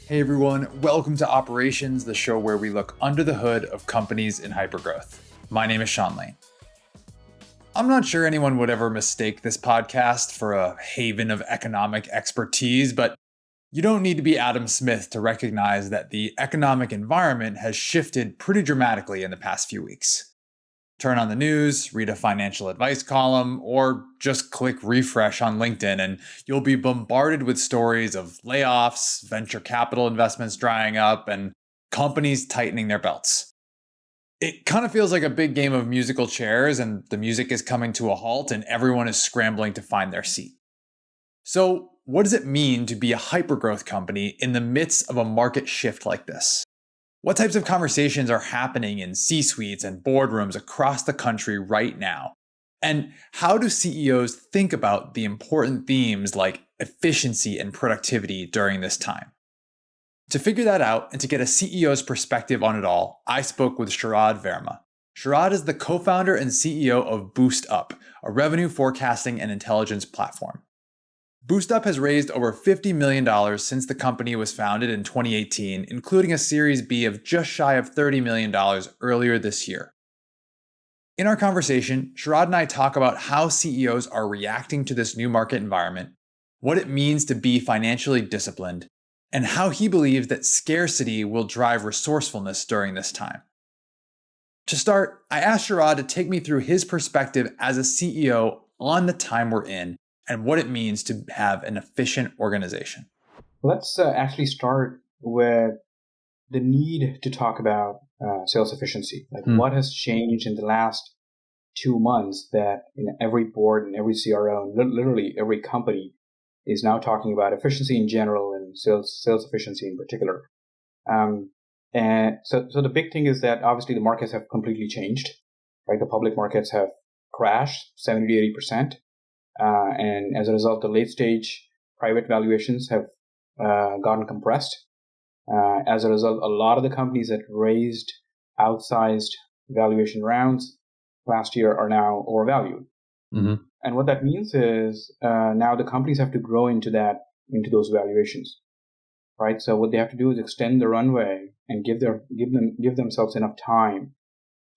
Hey everyone, welcome to Operations, the show where we look under the hood of companies in hypergrowth. My name is Sean Lane. I'm not sure anyone would ever mistake this podcast for a haven of economic expertise, but you don't need to be Adam Smith to recognize that the economic environment has shifted pretty dramatically in the past few weeks. Turn on the news, read a financial advice column, or just click refresh on LinkedIn and you'll be bombarded with stories of layoffs, venture capital investments drying up, and companies tightening their belts. It kind of feels like a big game of musical chairs and the music is coming to a halt and everyone is scrambling to find their seat. So, what does it mean to be a hypergrowth company in the midst of a market shift like this? What types of conversations are happening in C-suites and boardrooms across the country right now? And how do CEOs think about the important themes like efficiency and productivity during this time? To figure that out and to get a CEO's perspective on it all, I spoke with Sharad Verma. Sharad is the co-founder and CEO of BoostUp, a revenue forecasting and intelligence platform. BoostUp has raised over $50 million since the company was founded in 2018, including a Series B of just shy of $30 million earlier this year. In our conversation, Sharad and I talk about how CEOs are reacting to this new market environment, what it means to be financially disciplined, and how he believes that scarcity will drive resourcefulness during this time. To start, I asked Sharad to take me through his perspective as a CEO on the time we're in, and what it means to have an efficient organization. Let's actually start with the need to talk about sales efficiency. What has changed in the last 2 months that every board and every CRO and literally every company is now talking about efficiency in general and sales efficiency in particular. And so the big thing is that obviously the markets have completely changed. Right, the public markets have crashed 70 to 80%. And as a result, the late-stage private valuations have gotten compressed. As a result, a lot of the companies that raised outsized valuation rounds last year are now overvalued. Mm-hmm. And what that means is now the companies have to grow into those valuations, right? So what they have to do is extend the runway and give themselves enough time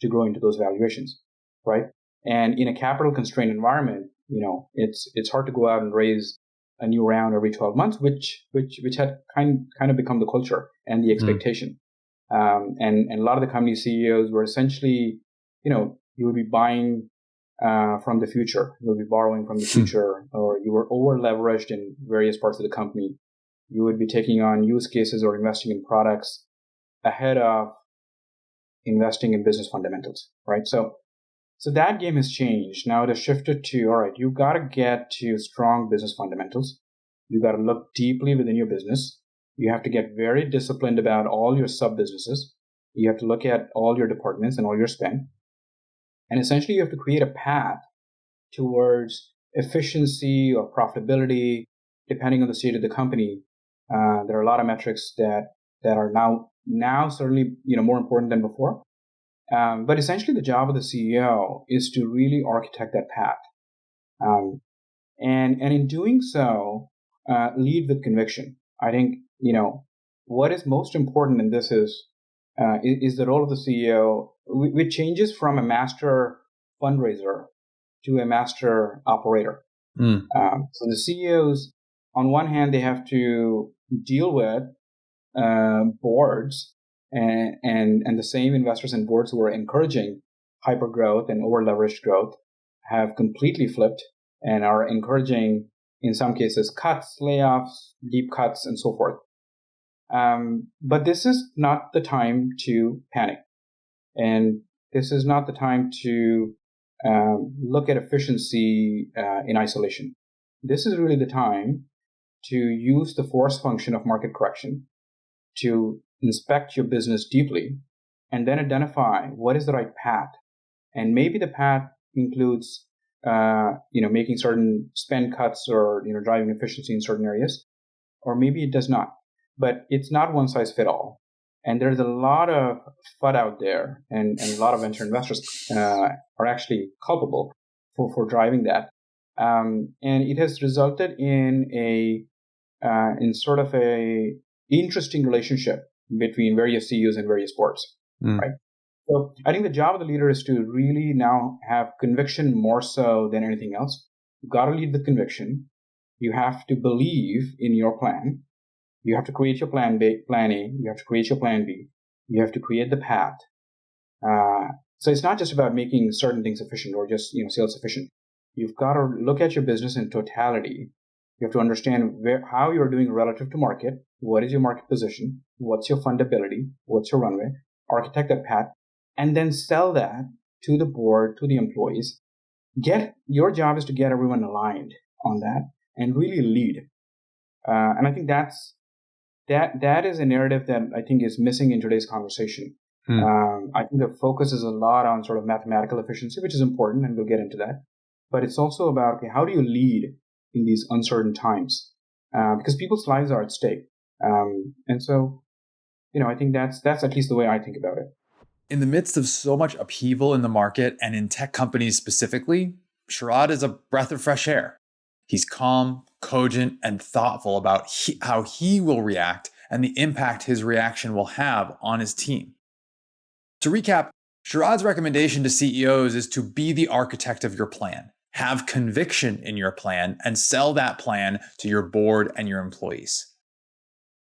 to grow into those valuations, right? And in a capital constrained environment, it's hard to go out and raise a new round every 12 months, which had kind of become the culture and the expectation. And a lot of the company CEOs were essentially, you would be buying from the future, you would be borrowing from the future, or you were over leveraged in various parts of the company. You would be taking on use cases or investing in products ahead of investing in business fundamentals, right? So that game has changed. Now it has shifted to, all right, you've got to get to strong business fundamentals. You've got to look deeply within your business. You have to get very disciplined about all your sub-businesses. You have to look at all your departments and all your spend. And essentially, you have to create a path towards efficiency or profitability, depending on the state of the company. There are a lot of metrics that are now certainly more important than before. But essentially, the job of the CEO is to really architect that path, and in doing so, lead with conviction. I think what is most important in this is the role of the CEO, which changes from a master fundraiser to a master operator. So the CEOs, on one hand, they have to deal with boards. And the same investors and boards who are encouraging hypergrowth and over-leveraged growth have completely flipped and are encouraging, in some cases, cuts, layoffs, deep cuts, and so forth. But this is not the time to panic. And this is not the time to look at efficiency in isolation. This is really the time to use the force function of market correction to inspect your business deeply, and then identify what is the right path. And maybe the path includes, making certain spend cuts or, driving efficiency in certain areas, or maybe it does not. But it's not one size fit all. And there's a lot of FUD out there, and a lot of venture investors are actually culpable for driving that. And it has resulted in sort of a interesting relationship between various CEOs and various boards, right? So I think the job of the leader is to really now have conviction more so than anything else. You've got to lead with conviction. You have to believe in your plan. You have to create your plan A. You have to create your plan B. You have to create the path. So it's not just about making certain things efficient or just sales efficient. You've got to look at your business in totality. You have to understand how you're doing relative to market. What is your market position? What's your fundability? What's your runway? Architect that path, and then sell that to the board, to the employees. Your job is to get everyone aligned on that and really lead. And I think that is a narrative that I think is missing in today's conversation. I think the focus is a lot on sort of mathematical efficiency, which is important, and we'll get into that. But it's also about, okay, how do you lead in these uncertain times? Because people's lives are at stake. And so, I think that's at least the way I think about it. In the midst of so much upheaval in the market and in tech companies specifically, Sharad is a breath of fresh air. He's calm, cogent, and thoughtful about how he will react and the impact his reaction will have on his team. To recap, Sharad's recommendation to CEOs is to be the architect of your plan, have conviction in your plan, and sell that plan to your board and your employees.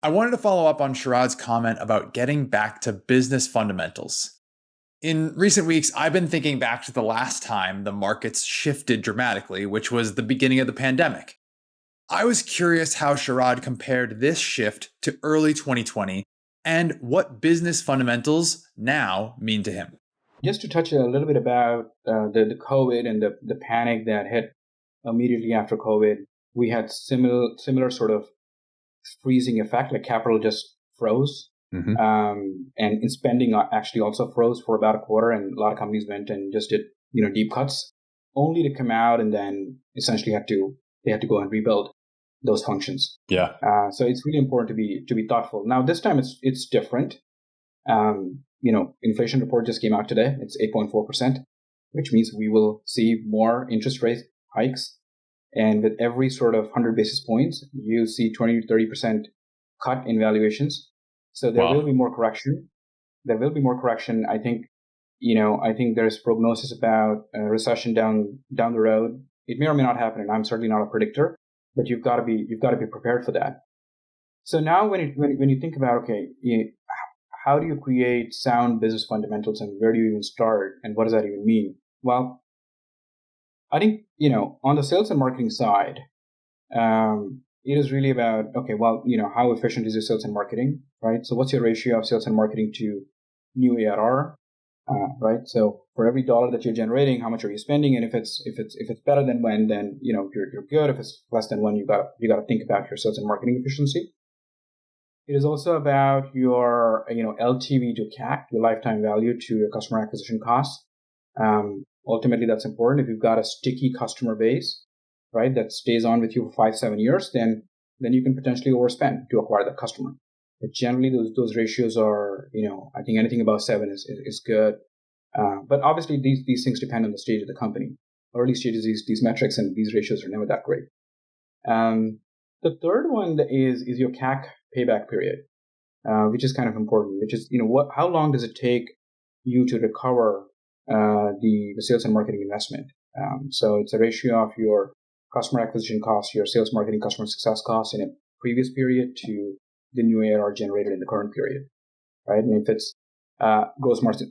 I wanted to follow up on Sharad's comment about getting back to business fundamentals. In recent weeks, I've been thinking back to the last time the markets shifted dramatically, which was the beginning of the pandemic. I was curious how Sharad compared this shift to early 2020 and what business fundamentals now mean to him. Just to touch a little bit about the COVID and the panic that hit immediately after COVID, we had similar sort of freezing effect, like capital just froze. And spending actually also froze for about a quarter, and a lot of companies went and just did deep cuts, only to come out and then essentially they had to go and rebuild those functions. Yeah. So it's really important to be thoughtful. Now this time it's different. Inflation report just came out today. It's 8.4%, which means we will see more interest rate hikes. And with every sort of 100 basis points, you see 20 to 30% cut in valuations. So there will be more correction. I think, I think there's prognosis about a recession down the road. It may or may not happen, and I'm certainly not a predictor, but you've got to be prepared for that. So now when you think about, okay, how do you create sound business fundamentals, and where do you even start, and what does that even mean? Well, I think, on the sales and marketing side, it is really about, okay, well, how efficient is your sales and marketing, right? So what's your ratio of sales and marketing to new ARR, right? So for every dollar that you're generating, how much are you spending? And if it's better than one, then, you're good. If it's less than one, you got to think about your sales and marketing efficiency. It is also about your, LTV to CAC, your lifetime value to your customer acquisition costs. Ultimately, that's important. If you've got a sticky customer base, right, that stays on with you for 5-7 years, then you can potentially overspend to acquire that customer. But generally, those ratios are, I think anything above 7 is good. But obviously, these things depend on the stage of the company. Early stages, these metrics and these ratios are never that great. The third one is your CAC payback period, which is kind of important. Which is, how long does it take you to recover the sales and marketing investment? So it's a ratio of your customer acquisition costs, your sales marketing customer success costs in a previous period to the new ARR generated in the current period, right? And if it's gross margin,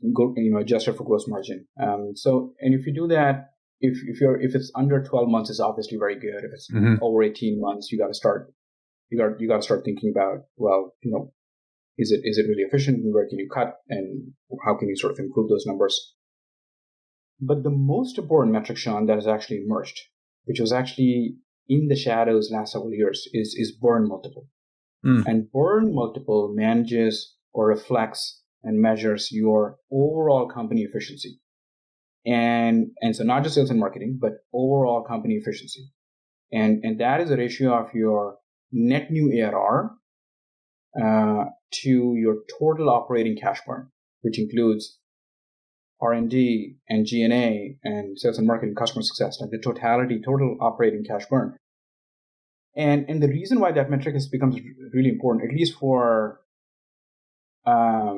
adjusted for gross margin. And if you do that, if it's under 12 months, is obviously very good. If it's over 18 months, you got to start thinking about, well, is it really efficient, and where can you cut, and how can you sort of improve those numbers? But the most important metric, Sean, that has actually emerged, which was actually in the shadows last several years, is burn multiple. And burn multiple manages or reflects and measures your overall company efficiency. And so not just sales and marketing, but overall company efficiency. And that is a ratio of your net new ARR to your total operating cash burn, which includes R&D and G&A and sales and marketing, customer success, like the total operating cash burn. And the reason why that metric has become really important, at least for at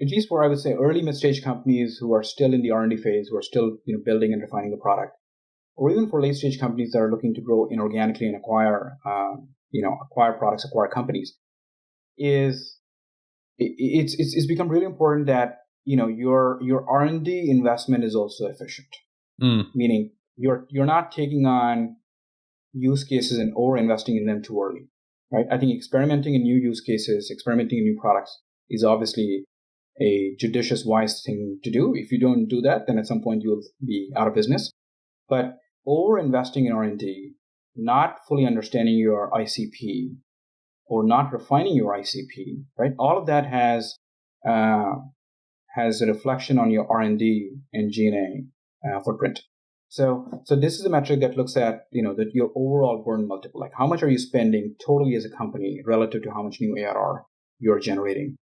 least for, I would say, early mid-stage companies who are still in the R&D phase, who are still building and refining the product, or even for late-stage companies that are looking to grow inorganically and acquire products, acquire companies, it's become really important that your R&D investment is also efficient. Meaning you're not taking on use cases and over investing in them too early, right? I think experimenting in new use cases, experimenting in new products is obviously a judicious, wise thing to do. If you don't do that, then at some point you'll be out of business. But over investing in R&D, not fully understanding your ICP or not refining your ICP, right? All of that has a reflection on your R&D and G&A footprint. So this is a metric that looks at that your overall burn multiple, like how much are you spending totally as a company relative to how much new ARR you're generating.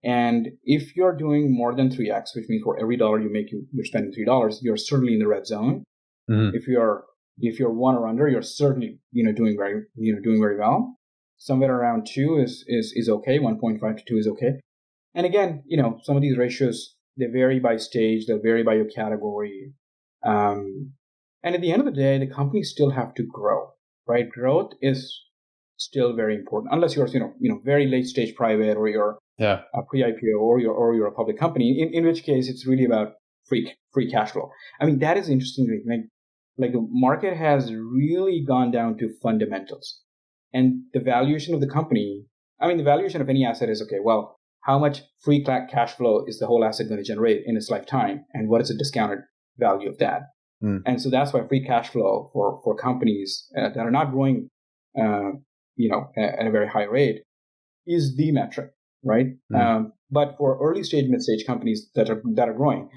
And if you're doing more than 3x, which means for every dollar you make, you're spending $3, you're certainly in the red zone. Mm-hmm. If you're 1 or under, you're certainly doing very well. Somewhere around 2 is okay. 1.5 to 2 is okay. And again, some of these ratios, they vary by stage, they vary by your category. And at the end of the day, the companies still have to grow, right? Growth is still very important, unless you're very late stage private, or you're a pre-IPO, or you're a public company. In which case, it's really about free cash flow. I mean, that is interesting. Like the market has really gone down to fundamentals, and the valuation of the company. I mean, the valuation of any asset is okay. Well, how much free cash flow is the whole asset going to generate in its lifetime, and what is the discounted value of that? And so that's why free cash flow for companies that are not growing, at a very high rate, is the metric, right? But for early stage, mid stage companies that are growing,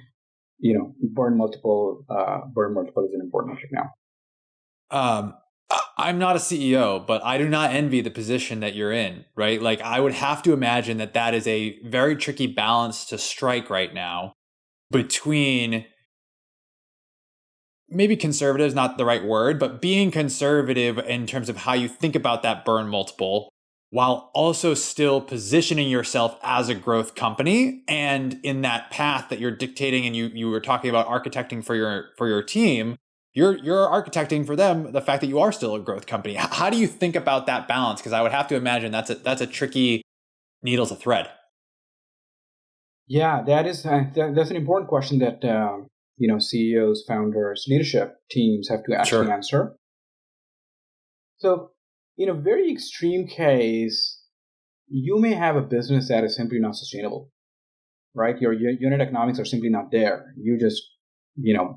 burn multiple is an important metric now. I'm not a CEO, but I do not envy the position that you're in, right? Like, I would have to imagine that is a very tricky balance to strike right now between, maybe conservative is not the right word, but being conservative in terms of how you think about that burn multiple, while also still positioning yourself as a growth company. And in that path that you're dictating, and you were talking about architecting for your team, you're architecting for them the fact that you are still a growth company. How do you think about that balance? Because I would have to imagine that's a tricky needle to thread. Yeah, that's an important question that CEOs, founders, leadership teams have to actually answer. So, in a very extreme case, you may have a business that is simply not sustainable, right? Your unit economics are simply not there. You just,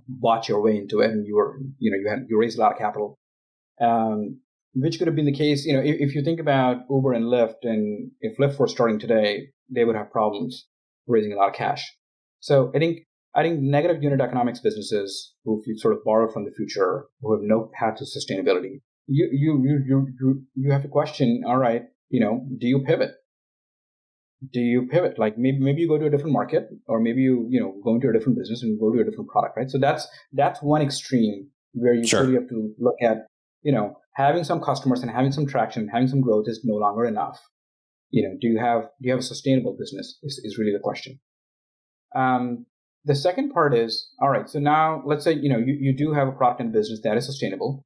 bought your way into it, and you raised a lot of capital, which could have been the case. If you think about Uber and Lyft, and if Lyft were starting today, they would have problems raising a lot of cash. So I think negative unit economics businesses who sort of borrow from the future, who have no path to sustainability, you have to question, all right, do you pivot? Like maybe you go to a different market, or maybe you go into a different business and go to a different product, right? So that's one extreme where you really have to look at, having some customers and having some traction and having some growth is no longer enough. Do you have a sustainable business is really the question. The second part is, all right, so now let's say, you do have a product and business that is sustainable.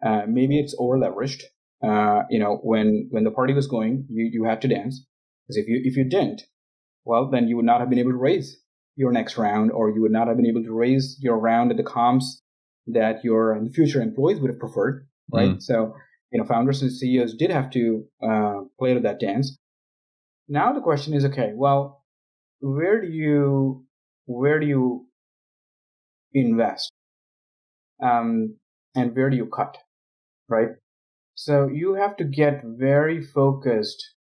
Maybe it's over leveraged. When the party was going, you had to dance. Because if you didn't, well, then you would not have been able to raise your next round, or you would not have been able to raise your round at the comps that your future employees would have preferred, right? So, founders and CEOs did have to play to that dance. Now the question is, okay, well, where do you invest, and where do you cut, right? So you have to get very focused.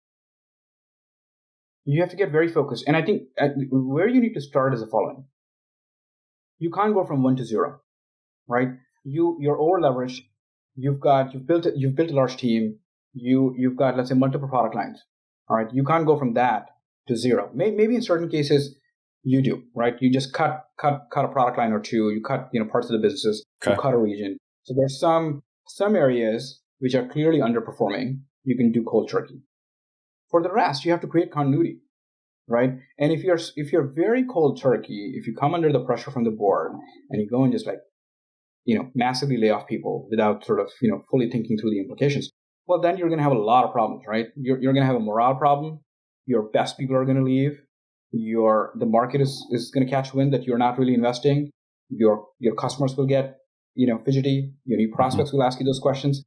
And I think where you need to start is the following. You can't go from 1 to 0, right? You're over leveraged. You've built a large team. You've got, let's say, multiple product lines. All right. You can't go from that to 0. Maybe in certain cases you do, right? You just cut a product line or two. You cut, parts of the businesses. Okay. You cut a region. So there's some areas which are clearly underperforming, you can do cold turkey. For the rest, you have to create continuity, right? And if you're very cold turkey, if you come under the pressure from the board and you go and just massively lay off people without sort of, fully thinking through the implications, well, then you're going to have a lot of problems, right? You're going to have a morale problem. Your best people are going to leave. The market is going to catch wind that you're not really investing. Your customers will get, fidgety. Your new prospects will ask you those questions.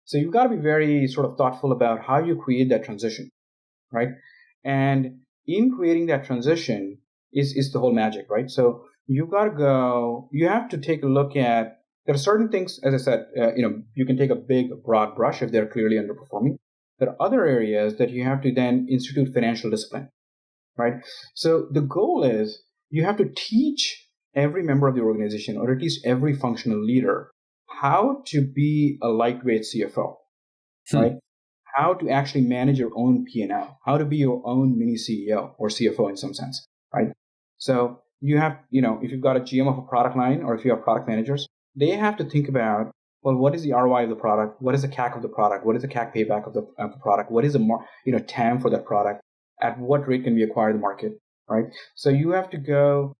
So you've got to be very sort of thoughtful about how you create that transition, right? And in creating that transition is the whole magic, right? So you have to take a look at, there are certain things, as I said, you can take a big, broad brush if they're clearly underperforming. There are other areas that you have to then institute financial discipline, right? So the goal is you have to teach every member of the organization, or at least every functional leader, how to be a lightweight CFO, right? How to actually manage your own P&L, how to be your own mini CEO or CFO in some sense, right? So you have, if you've got a GM of a product line, or if you have product managers, they have to think about, well, what is the ROI of the product? What is the CAC of the product? What is the CAC payback of the product? What is the TAM for that product? At what rate can we acquire the market, right? So you have to go,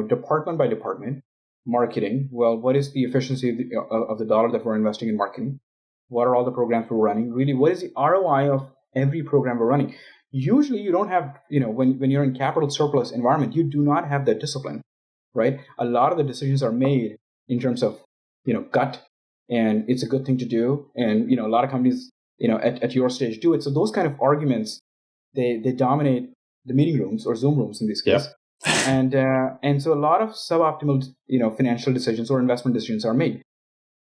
department by department. Marketing, well, what is the efficiency of the dollar that we're investing in marketing? What are all the programs we're running? Really, what is the ROI of every program we're running? Usually you don't have, when you're in capital surplus environment, you do not have that discipline, right? A lot of the decisions are made in terms of, gut, and it's a good thing to do. And, a lot of companies, at your stage do it. So those kind of arguments, they dominate the meeting rooms or Zoom rooms in this case. Yep. And so a lot of suboptimal, financial decisions or investment decisions are made.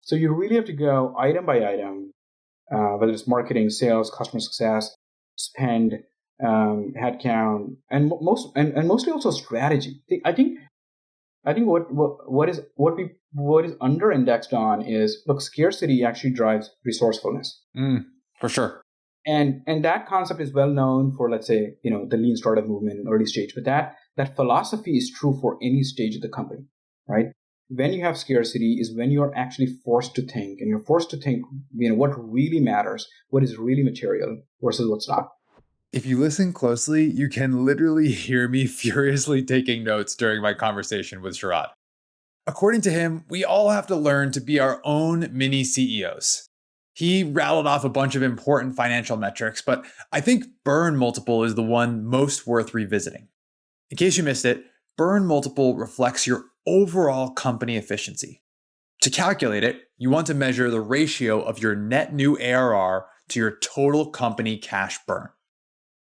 So you really have to go item by item, whether it's marketing, sales, customer success, spend, headcount, and mostly also strategy. I think what is under indexed on is, look, scarcity actually drives resourcefulness. For sure. And that concept is well known for, let's say, the lean startup movement in early stage. But that philosophy is true for any stage of the company, right? When you have scarcity is when you're actually forced to think, and you're forced to think, what really matters, what is really material versus what's not. If you listen closely, you can literally hear me furiously taking notes during my conversation with Sharad. According to him, we all have to learn to be our own mini CEOs. He rattled off a bunch of important financial metrics, but I think burn multiple is the one most worth revisiting. In case you missed it, burn multiple reflects your overall company efficiency. To calculate it, you want to measure the ratio of your net new ARR to your total company cash burn.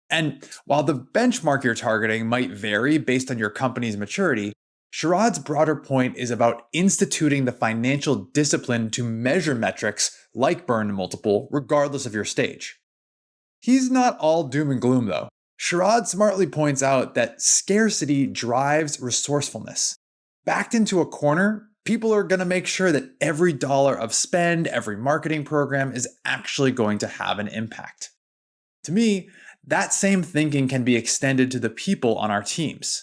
And while the benchmark you're targeting might vary based on your company's maturity, Sharad's broader point is about instituting the financial discipline to measure metrics like burn multiple, regardless of your stage. He's not all doom and gloom, though. Sharad smartly points out that scarcity drives resourcefulness. Backed into a corner, people are going to make sure that every dollar of spend, every marketing program is actually going to have an impact. To me, that same thinking can be extended to the people on our teams.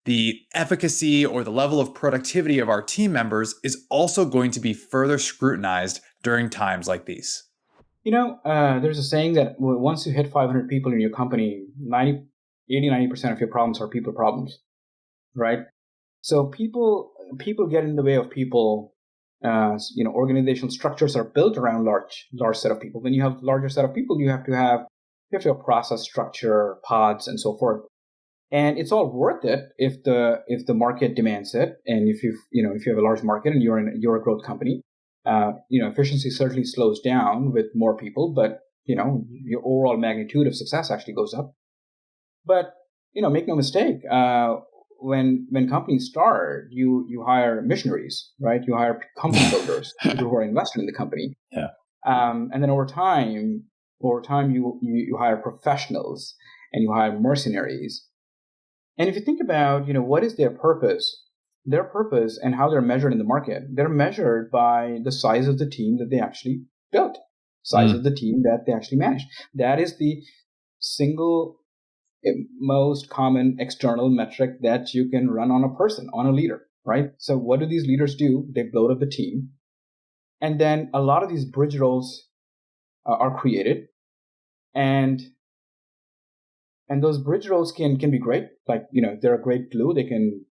The efficacy or the level of productivity of our team members is also going to be further scrutinized during times like these. There's a saying that once you hit 500 people in your company, 80-90% of your problems are people problems, right? So people get in the way of people. Organizational structures are built around large set of people. When you have larger set of people, you have to have process structure, pods, and so forth. And it's all worth it if the market demands it, and if you have a large market and you're a growth company, efficiency certainly slows down with more people, but your overall magnitude of success actually goes up. But make no mistake, when companies start, you hire missionaries, right? You hire company builders, people who are invested in the company. Yeah. And then over time you hire professionals and you hire mercenaries. And if you think about, what is their purpose and how they're measured in the market, they're measured by the size of the team that they actually built, size of the team that they actually managed. That is the single most common external metric that you can run on a person, on a leader, right? So what do these leaders do? They bloat up the team. And then a lot of these bridge roles are created, and those bridge roles can be great. Like, they're a great glue. They can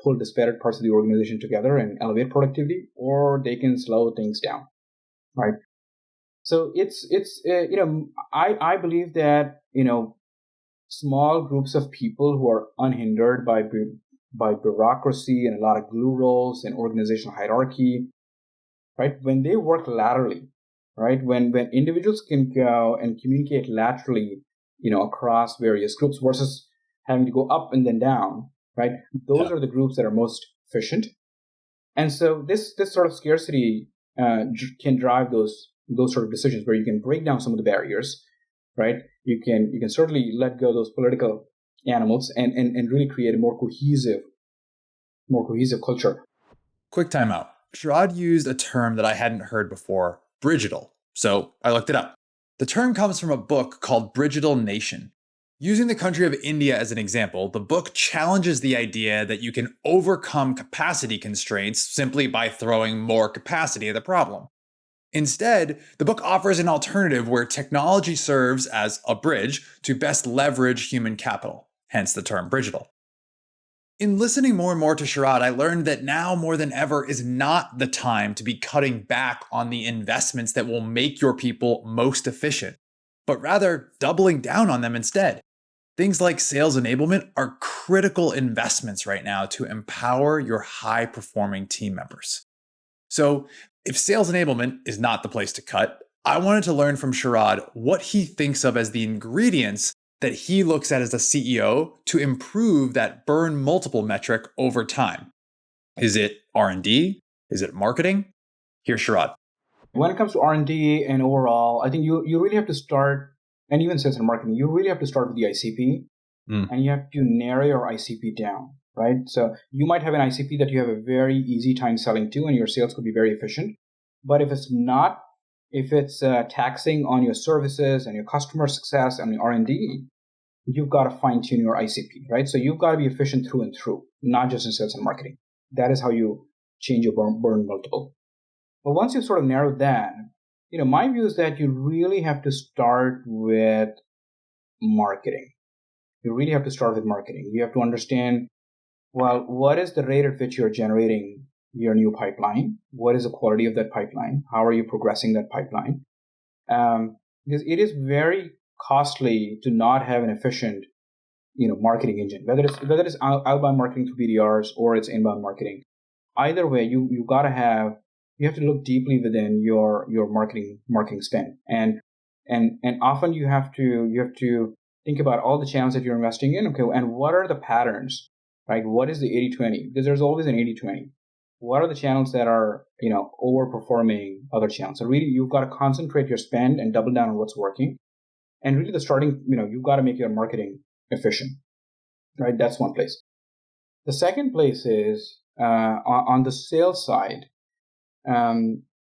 pull disparate parts of the organization together and elevate productivity, or they can slow things down, right? So it's I believe that small groups of people who are unhindered by bureaucracy and a lot of glue roles and organizational hierarchy, right? When they work laterally, right? When individuals can go and communicate laterally, across various groups versus having to go up and then down, right? Those are the groups that are most efficient. And so this sort of scarcity can drive those sort of decisions where you can break down some of the barriers, right? You can certainly let go of those political animals and really create a more cohesive culture. Quick timeout. Sharad used a term that I hadn't heard before, Bridgital. So I looked it up. The term comes from a book called Bridgital Nation. Using the country of India as an example, the book challenges the idea that you can overcome capacity constraints simply by throwing more capacity at the problem. Instead, the book offers an alternative where technology serves as a bridge to best leverage human capital, hence the term Bridgital. In listening more and more to Sharad, I learned that now more than ever is not the time to be cutting back on the investments that will make your people most efficient, but rather doubling down on them instead. Things like sales enablement are critical investments right now to empower your high-performing team members. So, if sales enablement is not the place to cut, I wanted to learn from Sharad what he thinks of as the ingredients that he looks at as a CEO to improve that burn multiple metric over time. Is it R&D? Is it marketing? Here's Sharad. When it comes to R&D and overall, I think you really have to start, and even sales and marketing, you really have to start with the ICP, and you have to narrow your ICP down, right? So you might have an ICP that you have a very easy time selling to, and your sales could be very efficient. But if it's taxing on your services and your customer success and your R&D, you've got to fine tune your ICP, right? So you've got to be efficient through and through, not just in sales and marketing. That is how you change your burn multiple. But once you've sort of narrowed that, my view is that you really have to start with marketing. You really have to start with marketing. You have to understand, well, what is the rate at which you're generating your new pipeline? What is the quality of that pipeline? How are you progressing that pipeline? Because it is very costly to not have an efficient, marketing engine, whether it's outbound marketing through BDRs or it's inbound marketing. Either way, you have to look deeply within your marketing spend, and often you have to think about all the channels that you're investing in. Okay, and what are the patterns, right? What is the 80-20? Because there's always an 80-20. What are the channels that are overperforming other channels? So really, you've got to concentrate your spend and double down on what's working. And really, you've got to make your marketing efficient, right? That's one place. The second place is on the sales side.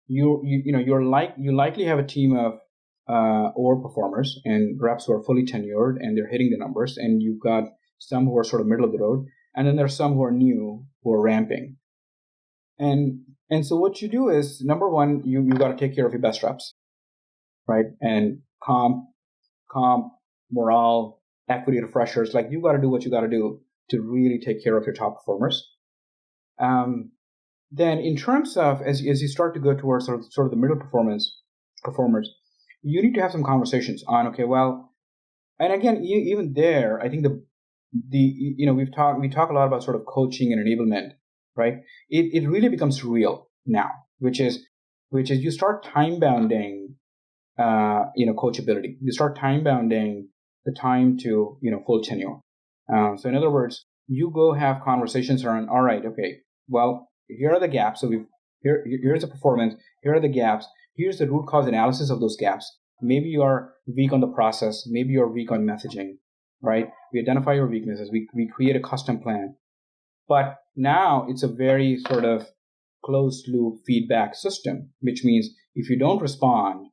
You likely have a team of overperformers and reps who are fully tenured and they're hitting the numbers, and you've got some who are sort of middle of the road, and then there's some who are new who are ramping. And so what you do is, number one, you got to take care of your best reps, right? And comp, morale, equity refreshers, like you got to do what you got to do to really take care of your top performers. Then in terms of, as you start to go towards sort of the middle performers, you need to have some conversations on, okay, well, and again, even there, I think we talk a lot about sort of coaching and enablement, right? It really becomes real now, which is you start time bounding, coachability. You start time bounding the time to, full tenure. So in other words, you go have conversations around, all right, okay, well, here are the gaps. So here's the performance. Here are the gaps. Here's the root cause analysis of those gaps. Maybe you are weak on the process. Maybe you're weak on messaging, right? We identify your weaknesses. We create a custom plan. But now it's a very sort of closed loop feedback system, which means if you don't respond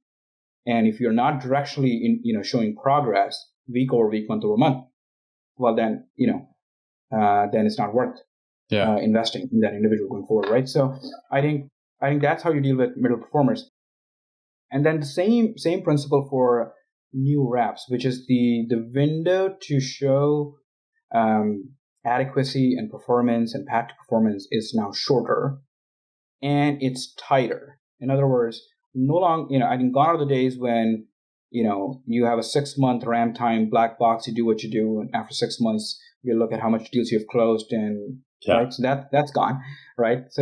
and if you're not directionally showing progress week over week, month over month, well then, then it's not worth investing in that individual going forward, right? So I think that's how you deal with middle performers. And then the same principle for new reps, which is the window to show adequacy and performance and path to performance is now shorter and it's tighter. In other words, no longer, I think gone are the days when, you have a 6-month ramp time, black box, you do what you do, and after 6 months, you look at how much deals you've closed, and right, so that's gone, right? So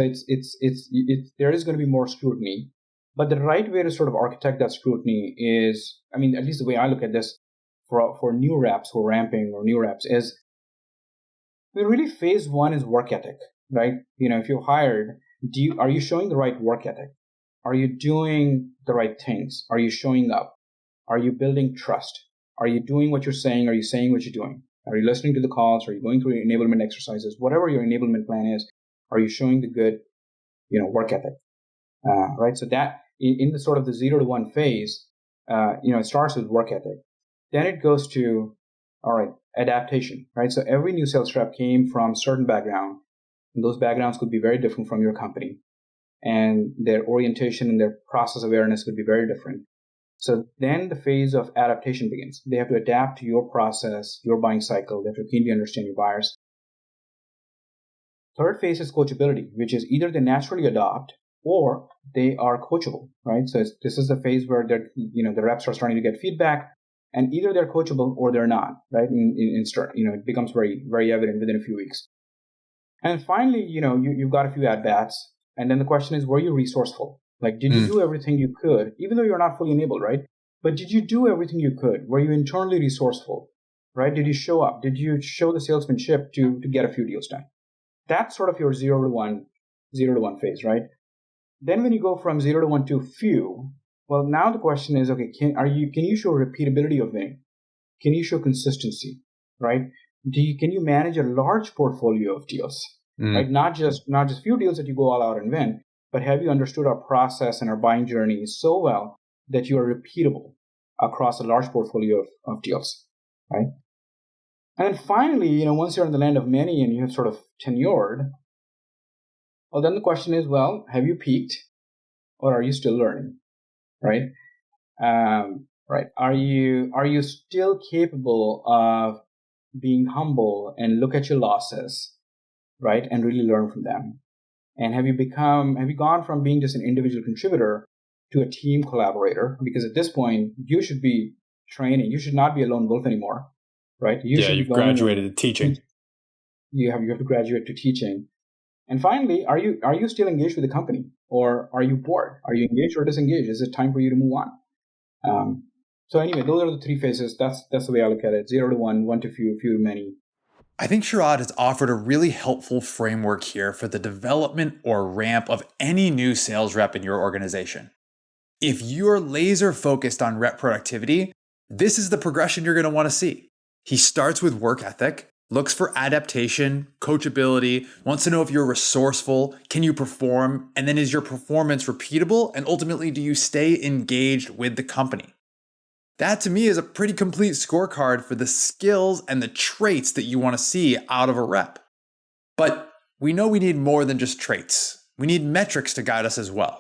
there is going to be more scrutiny, but the right way to sort of architect that scrutiny is, at least the way I look at this for new reps who are ramping or new reps is, really phase one is work ethic, right? If you're hired, are you showing the right work ethic? Are you doing the right things? Are you showing up? Are you building trust? Are you doing what you're saying? Are you saying what you're doing? Are you listening to the calls? Are you going through your enablement exercises? Whatever your enablement plan is, are you showing the good, work ethic? Right. So that in the sort of the 0 to 1 phase, it starts with work ethic. Then it goes to, all right, adaptation, right? So every new sales rep came from certain background, and those backgrounds could be very different from your company, and their orientation and their process awareness would be very different. So then the phase of adaptation begins. They have to adapt to your process, your buying cycle. They have to keenly understand your buyers. Third phase is coachability, which is either they naturally adopt or they are coachable, right? So this is the phase where the reps are starting to get feedback, and either they're coachable or they're not, right? It becomes very, very evident within a few weeks. And finally, you've got a few at-bats, and then the question is, were you resourceful? Like, did you do everything you could, even though you're not fully enabled, right? But did you do everything you could? Were you internally resourceful, right? Did you show up? Did you show the salesmanship to get a few deals done? That's sort of your 0 to 1 phase, right? Then when you go from 0 to 1 to few, well, now the question is, okay, can you show repeatability of winning? Can you show consistency, right? Can you manage a large portfolio of deals, right? Not just few deals that you go all out and win, but have you understood our process and our buying journey so well that you are repeatable across a large portfolio of deals, right? And then finally, once you're in the land of many and you have sort of tenured, well, then the question is, well, have you peaked or are you still learning, right? Right. Are you still capable of being humble and look at your losses, right, and really learn from them? And have you gone from being just an individual contributor to a team collaborator? Because at this point, you should be training. You should not be a lone wolf anymore, right? You've graduated to teaching. You have to graduate to teaching. And finally, are you still engaged with the company, or are you bored? Are you engaged or disengaged? Is it time for you to move on? So anyway, those are the three phases. That's the way I look at it: 0 to 1, 1 to few, few to many. I think Sharad has offered a really helpful framework here for the development or ramp of any new sales rep in your organization. If you're laser focused on rep productivity, this is the progression you're going to want to see. He starts with work ethic, looks for adaptation, coachability, wants to know if you're resourceful, can you perform, and then is your performance repeatable, and ultimately do you stay engaged with the company? That to me is a pretty complete scorecard for the skills and the traits that you want to see out of a rep. But we know we need more than just traits. We need metrics to guide us as well.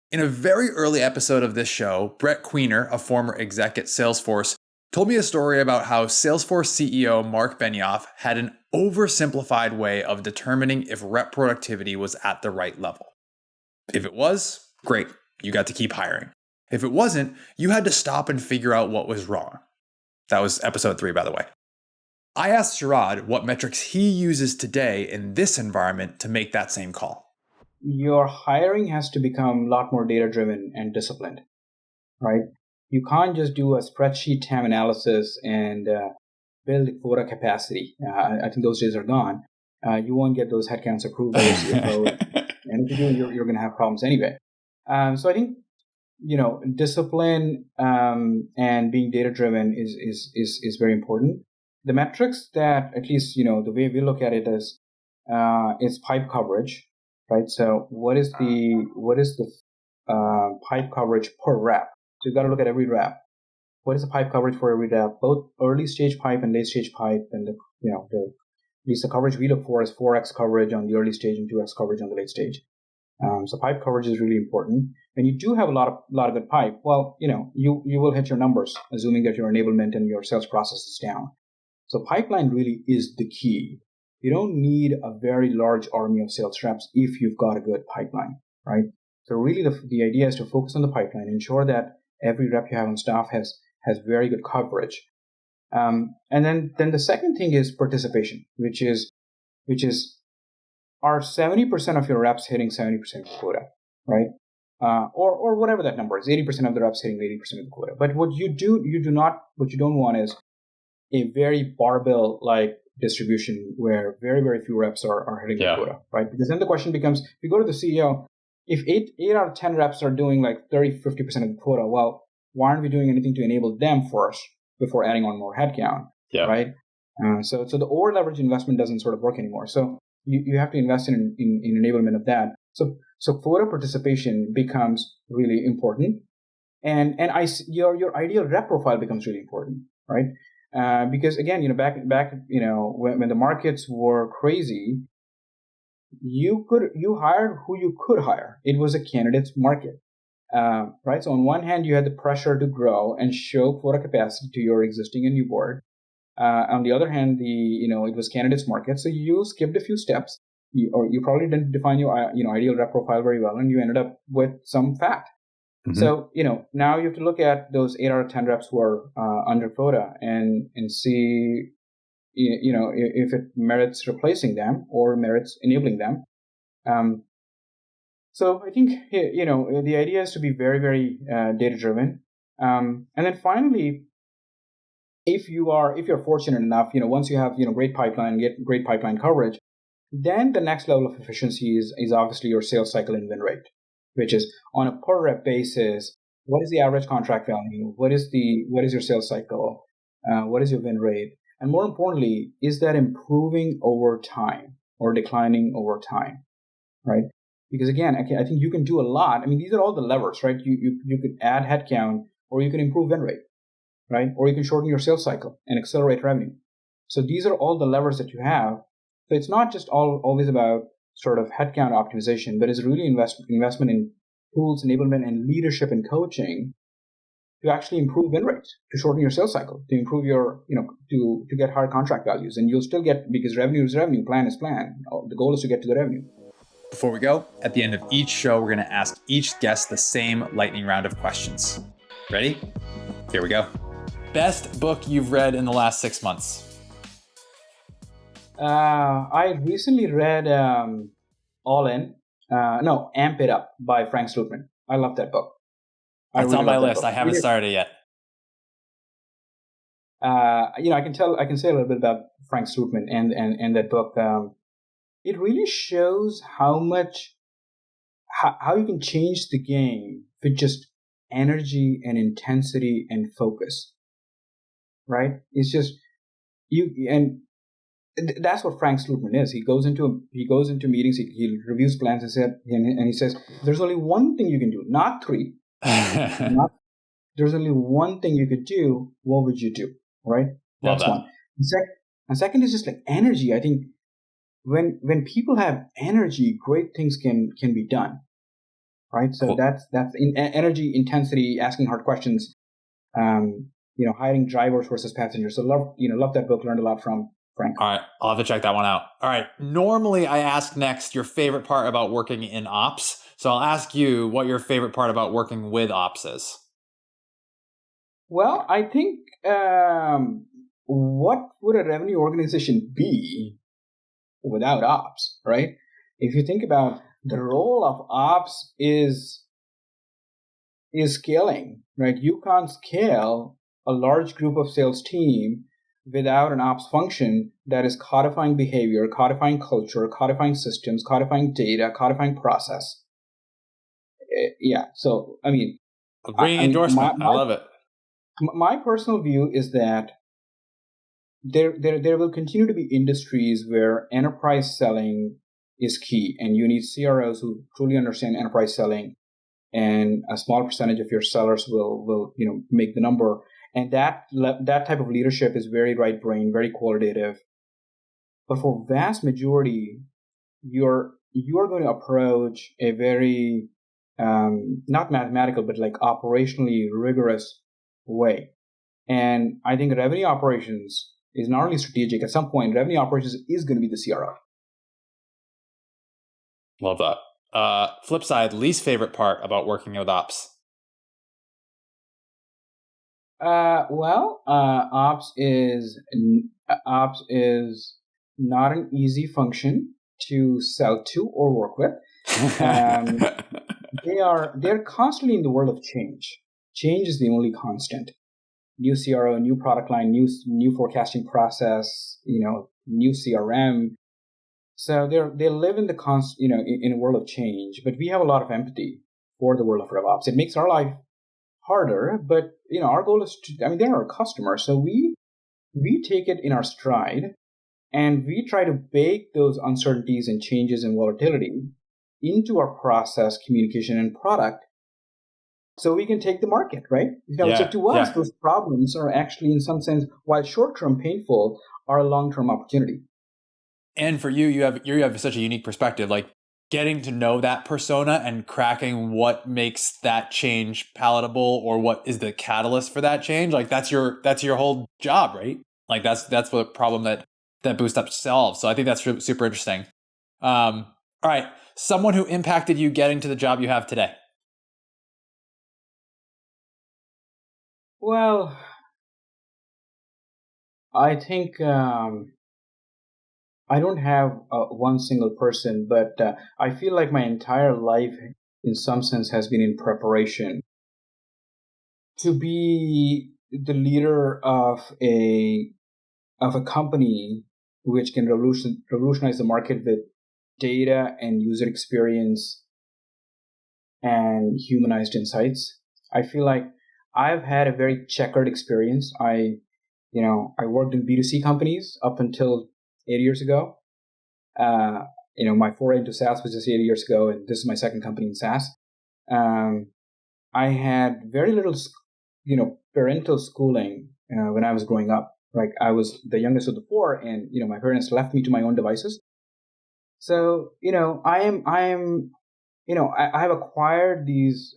In a very early episode of this show, Brett Queener, a former exec at Salesforce, told me a story about how Salesforce CEO Mark Benioff had an oversimplified way of determining if rep productivity was at the right level. If it was, great, you got to keep hiring. If it wasn't, you had to stop and figure out what was wrong. That was episode 3, by the way. I asked Sharad what metrics he uses today in this environment to make that same call. Your hiring has to become a lot more data-driven and disciplined, right? You can't just do a spreadsheet TAM analysis and build quota capacity. I think those days are gone. You won't get those headcounts approved by your CFO. And if you do, you're going to have problems anyway. So I think, discipline and being data-driven is very important. The metrics that, at least, the way we look at it is pipe coverage, right? So what is the pipe coverage per rep? So you've got to look at every rep. What is the pipe coverage for every rep? Both early stage pipe and late stage pipe, and at least the coverage we look for is 4x coverage on the early stage and 2x coverage on the late stage. So pipe coverage is really important. When you do have a lot of good pipe, well, you will hit your numbers, assuming that your enablement and your sales process is down. So pipeline really is the key. You don't need a very large army of sales reps if you've got a good pipeline, right? So really the idea is to focus on the pipeline, ensure that every rep you have on staff has very good coverage. And then the second thing is participation, which is are 70% of your reps hitting 70% of the quota, right? Or whatever that number is, 80% of the reps hitting 80% of the quota. But what you don't want is a very barbell-like distribution where very, very few reps are hitting the quota, right? Because then the question becomes, if you go to the CEO, if 8 out of 10 reps are doing like 30, 50% of the quota, well, why aren't we doing anything to enable them first before adding on more headcount, right? So the over-leverage investment doesn't sort of work anymore. So you have to invest in enablement of that. So quota participation becomes really important, and your ideal rep profile becomes really important, right? Because again, back when the markets were crazy, you hired who you could hire. It was a candidate's market, right? So on one hand, you had the pressure to grow and show quota capacity to your existing and new board. On the other hand, it was candidates market, so you skipped a few steps, or you probably didn't define your ideal rep profile very well, and you ended up with some fat. Mm-hmm. So now you have to look at those 8 out of 10 reps who are under quota and see if it merits replacing them or merits enabling them. So I think the idea is to be very, very data driven, and then finally, if you're fortunate enough, once you have great pipeline, get great pipeline coverage, then the next level of efficiency is obviously your sales cycle and win rate, which is on a per rep basis. What is the average contract value? What is your sales cycle? What is your win rate? And more importantly, is that improving over time or declining over time, right? Because again, I think you can do a lot. I mean, these are all the levers, right? You could add headcount, or you can improve win rate, right? Or you can shorten your sales cycle and accelerate revenue. So these are all the levers that you have. So it's not just always about sort of headcount optimization, but it's really investment in tools, enablement, and leadership and coaching to actually improve win rates, to shorten your sales cycle, to improve your, to get higher contract values. And you'll still get, because revenue is revenue, plan is plan. The goal is to get to the revenue. Before we go, at the end of each show, we're going to ask each guest the same lightning round of questions. Ready? Here we go. Best book you've read in the last 6 months? I recently read Amp It Up by Frank Slootman. I love that book. It's on my list. I haven't started yet. I can say a little bit about Frank Slootman and that book. It really shows how you can change the game with just energy and intensity and focus. Right? It's just that's what Frank Slootman is. He goes into meetings, he reviews plans and he says, there's only one thing you can do, not three. There's only one thing you could do. What would you do? Right? That's one. And second is just like energy. I think when people have energy, great things can be done. Right? So that's energy, intensity, asking hard questions, hiring drivers versus passengers. So love that book, learned a lot from Frank. All right, I'll have to check that one out. All right, normally I ask next your favorite part about working in ops. So I'll ask you what your favorite part about working with ops is. Well, I think what would a revenue organization be without ops, right? If you think about the role of ops is scaling, right? You can't scale a large group of sales team without an ops function that is codifying behavior, codifying culture, codifying systems, codifying data, codifying process. So, I mean... Ringing endorsement. I love it. My personal view is that there will continue to be industries where enterprise selling is key, and you need CROs who truly understand enterprise selling, and a small percentage of your sellers will make the number. And that type of leadership is very right brain, very qualitative. But for vast majority, your you are going to approach a very, not mathematical, but like operationally rigorous way. And I think revenue operations is not only strategic, at some point, revenue operations is going to be the CRO. Love that. Flip side, least favorite part about working with ops? Ops is not an easy function to sell to or work with. They're constantly in the world of change. Change is the only constant. New CRO, new product line, new forecasting process, new CRM. So they live in in a world of change. But we have a lot of empathy for the world of RevOps. It makes our life harder, but our goal is they're our customers, so we take it in our stride, and we try to bake those uncertainties and changes and volatility into our process, communication, and product, so we can take the market, right? So to us, those problems are actually, in some sense, while short-term painful, are a long-term opportunity. And for you have such a unique perspective, like getting to know that persona and cracking what makes that change palatable or what is the catalyst for that change. Like that's your whole job, right? Like that's the problem that BoostUp solves. So I think that's super interesting. All right. Someone who impacted you getting to the job you have today. Well, I think I don't have one single person, but I feel like my entire life, in some sense, has been in preparation to be the leader of a company which can revolutionize the market with data and user experience and humanized insights. I feel like I've had a very checkered experience. I worked in B2C companies up until 8 years ago. My foray into SaaS was just 8 years ago, and this is my second company in SaaS. I had very little, parental schooling when I was growing up. Like I was the youngest of the four, and my parents left me to my own devices. So I have acquired these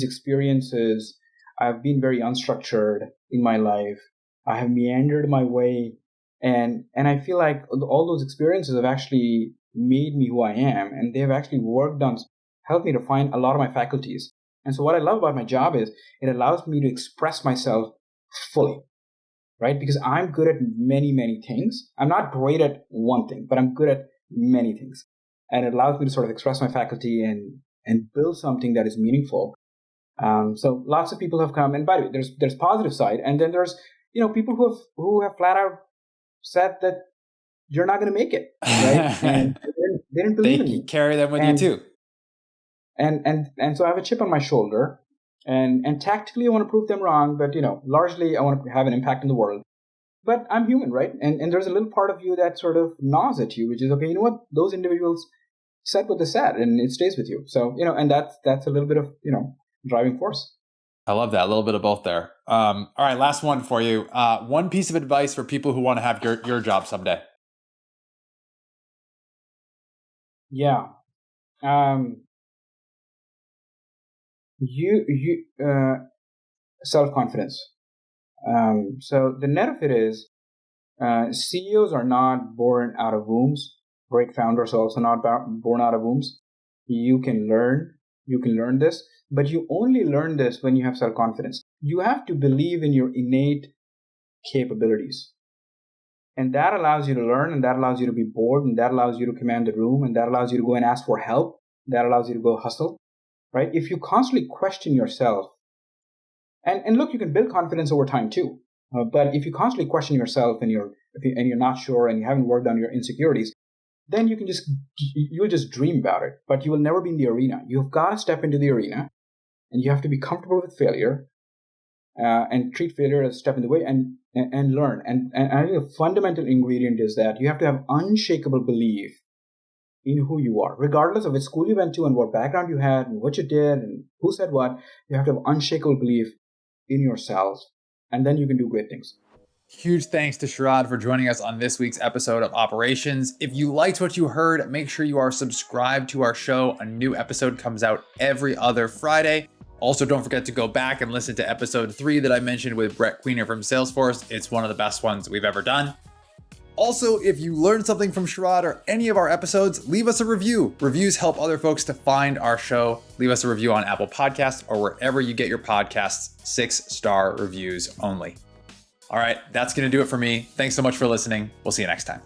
experiences. I've been very unstructured in my life. I have meandered my way, and I feel like all those experiences have actually made me who I am, and they've actually helped me to find a lot of my faculties. And so what I love about my job is it allows me to express myself fully, right? Because I'm good at many, many things. I'm not great at one thing, but I'm good at many things. And it allows me to sort of express my faculty and build something that is meaningful. So lots of people have come, and by the way, there's positive side, and then there's people who have flat out said that you're not going to make it, right? And they didn't believe in me. Carry them with you too. And so I have a chip on my shoulder, and tactically I want to prove them wrong, but largely I want to have an impact in the world. But I'm human, right? And there's a little part of you that sort of gnaws at you, which is, okay, you know what? Those individuals said what they said, and it stays with you. So and that's a little bit of driving force. I love that. A little bit of both there. All right, last one for you. One piece of advice for people who want to have your job someday. Yeah. Self-confidence. So the net of it is, CEOs are not born out of wombs. Great founders are also not born out of wombs. You can learn this, but you only learn this when you have self-confidence. You have to believe in your innate capabilities. And that allows you to learn, and that allows you to be bold, and that allows you to command the room, and that allows you to go and ask for help. That allows you to go hustle, right? If you constantly question yourself, and look, you can build confidence over time too. But if you constantly question yourself and you're not sure and you haven't worked on your insecurities, then you'll just dream about it, but you will never be in the arena. You've got to step into the arena, and you have to be comfortable with failure, and treat failure as a step in the way, and learn. And I think the fundamental ingredient is that you have to have unshakable belief in who you are, regardless of which school you went to and what background you had and what you did and who said what. You have to have unshakable belief in yourself, and then you can do great things. Huge thanks to Sharad for joining us on this week's episode of Operations. If you liked what you heard, make sure you are subscribed to our show. A new episode comes out every other Friday. Also, don't forget to go back and listen to episode 3 that I mentioned with Brett Queener from Salesforce. It's one of the best ones we've ever done. Also, if you learned something from Sharad or any of our episodes, leave us a review. Reviews help other folks to find our show. Leave us a review on Apple Podcasts or wherever you get your podcasts. 6-star reviews only. All right, that's going to do it for me. Thanks so much for listening. We'll see you next time.